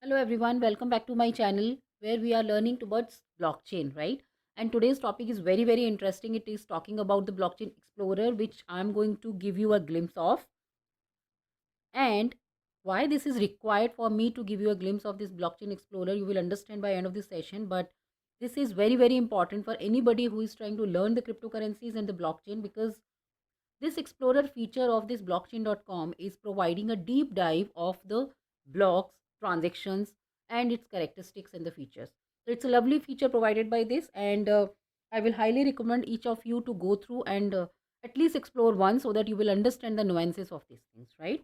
Hello everyone, welcome back to my channel where we are learning towards blockchain, right? And today's topic is very interesting. It is talking about the blockchain explorer, which I'm going to give you a glimpse of, and why this is required for me to give you a glimpse of this blockchain explorer. You will understand by end of this session, but this is very important for anybody who is trying to learn the cryptocurrencies and the blockchain, because this explorer feature of this blockchain.com is providing a deep dive of the blocks, transactions, and its characteristics and the features. So it's a lovely feature provided by this, and I will highly recommend each of you to go through and at least explore one, so that you will understand the nuances of these things, right?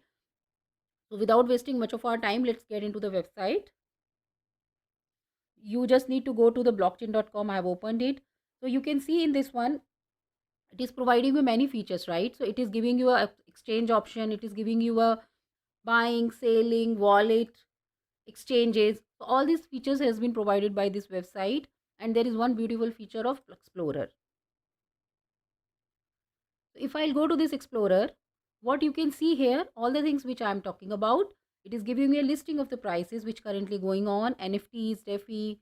So without wasting much of our time, let's get into the website. You just need to go to the blockchain.com. I have opened it. So you can see in this one, it is providing you many features, right? So it is giving you a exchange option, it is giving you a buying, selling, wallet, exchanges. So all these features has been provided by this website, and there is one beautiful feature of explorer. So if I'll go to this explorer, what you can see here, all the things which I am talking about, it is giving me a listing of the prices which currently going on, NFTs, DeFi,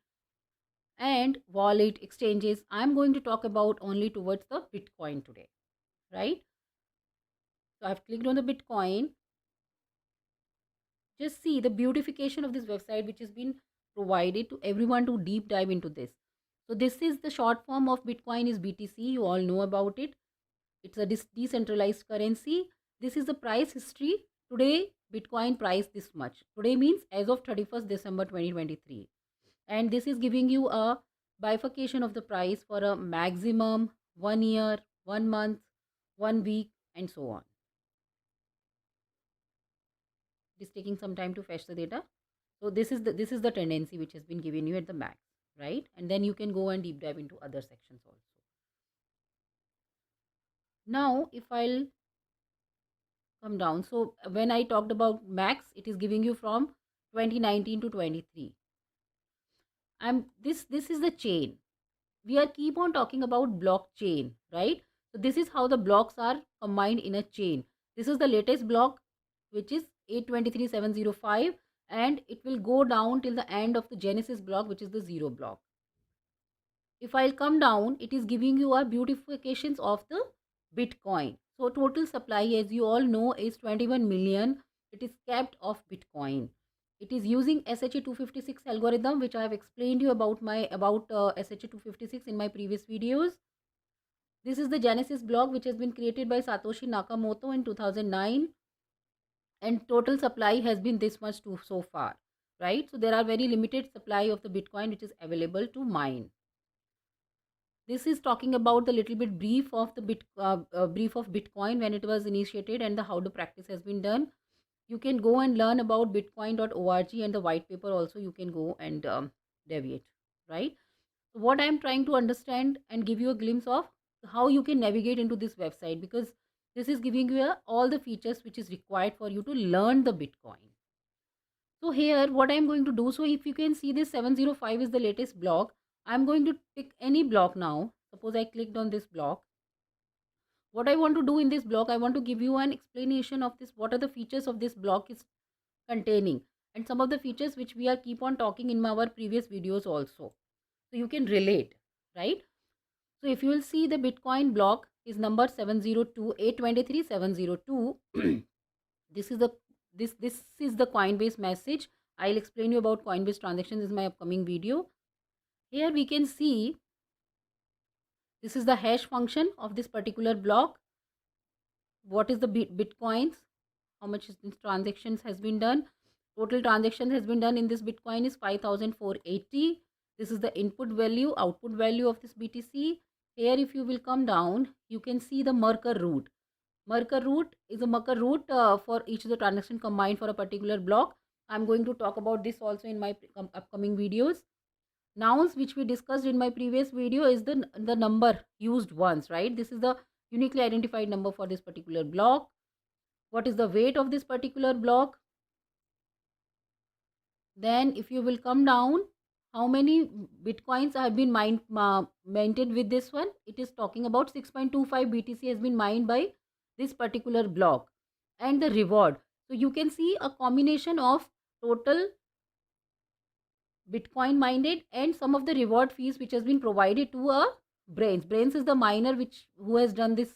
and wallet exchanges. I'm going to talk about only towards the Bitcoin today, right? So I've clicked on the Bitcoin. Just see the beautification of this website, which has been provided to everyone to deep dive into this. So this is the short form of Bitcoin is BTC. You all know about it. It's a decentralized currency. This is the price history. Today, Bitcoin price this much. Today means as of 31st December 2023. And this is giving you a bifurcation of the price for a maximum 1 year, 1 month, 1 week, and so on. It is taking some time to fetch the data. So this is the tendency which has been given you at the max, right? And then you can go and deep dive into other sections also. Now if I'll come down, so when I talked about max, it is giving you from 2019 to 23. This is the chain. We are keep on talking about blockchain, right? So this is how the blocks are combined in a chain. This is the latest block, which is 823.705, and it will go down till the end of the genesis block, which is the zero block. If I'll come down, it is giving you a beautifications of the Bitcoin. So total supply, as you all know, is 21 million. It is capped of Bitcoin. It is using SHA-256 algorithm, which I have explained you about SHA-256 in my previous videos. This is the Genesis block, which has been created by Satoshi Nakamoto in 2009, and total supply has been this much too so far, right? So there are very limited supply of the Bitcoin which is available to mine. This is talking about the little bit brief of the brief of Bitcoin when it was initiated and how the practice has been done. You can go and learn about bitcoin.org, and the white paper also you can go and deviate, right? So what I'm trying to understand and give you a glimpse of how you can navigate into this website, because this is giving you all the features which is required for you to learn the Bitcoin. So here what I'm going to do, so if you can see this 705 is the latest block. I'm going to pick any block now. Suppose I clicked on this block. What I want to do in this block, I want to give you an explanation of this, what are the features of this block is containing, and some of the features which we are keep on talking in our previous videos also. So you can relate, right? So if you will see, the Bitcoin block is number 702.823.702. This is the this is the Coinbase message. I'll explain you about Coinbase transactions in my upcoming video. Here we can see this is the hash function of this particular block. What is the Bitcoins? How much is this transactions has been done? Total transaction has been done in this Bitcoin is 5,480. This is the input value, output value of this BTC. Here if you will come down, you can see the Merkle root. Merkle root is a Merkle root for each of the transaction combined for a particular block. I'm going to talk about this also in my upcoming videos. Nouns which we discussed in my previous video is the number used once, right? This is the uniquely identified number for this particular block. What is the weight of this particular block? Then if you will come down, how many Bitcoins have been maintained with this one? It is talking about 6.25 BTC has been mined by this particular block. And the reward. So you can see a combination of total Bitcoin minded, and some of the reward fees which has been provided to a Brains. Brains is the miner who has done this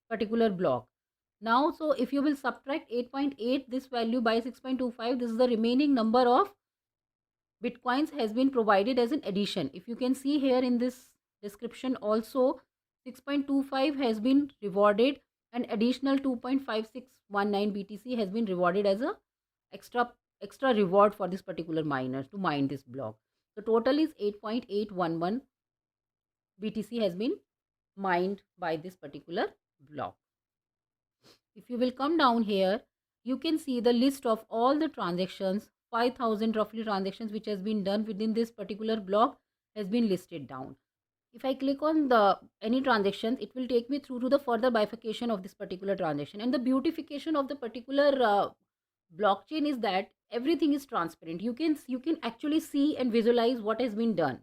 particular block. Now, so if you will subtract 8.8 this value by 6.25, this is the remaining number of Bitcoins has been provided as an addition. If you can see here in this description also, 6.25 has been rewarded, and additional 2.5619 BTC has been rewarded as a extra reward for this particular miner to mine this block. The total is 8.811 BTC has been mined by this particular block. If you will come down here, you can see the list of all the transactions, 5,000 roughly transactions which has been done within this particular block has been listed down. If I click on the any transactions, it will take me through to the further bifurcation of this particular transaction. And the beautification of the particular blockchain is that everything is transparent. You can actually see and visualize what has been done,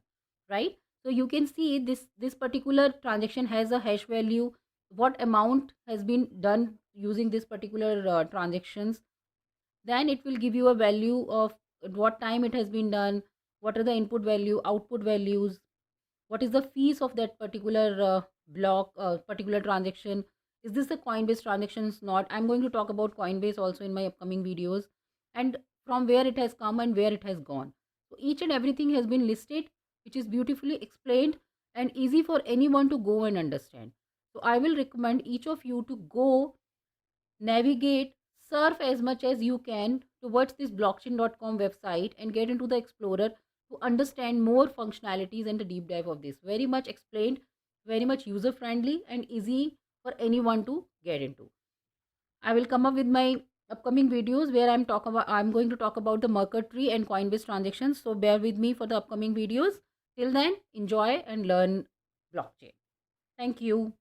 right? So you can see this particular transaction has a hash value, what amount has been done using this particular transactions. Then it will give you a value of what time it has been done, what are the input value, output values, what is the fees of that particular block, particular transaction. Is this a Coinbase transactions? Not. I'm going to talk about Coinbase also in my upcoming videos, and from where it has come and where it has gone. So each and everything has been listed, which is beautifully explained and easy for anyone to go and understand. So I will recommend each of you to go, navigate, surf as much as you can towards this blockchain.com website and get into the explorer to understand more functionalities and the deep dive of this. Very much explained, very much user friendly and easy for anyone to get into. I will come up with my upcoming videos where I'm going to talk about the Merkle tree and Coinbase transactions. So bear with me for the upcoming videos. Till then, enjoy and learn blockchain. Thank you.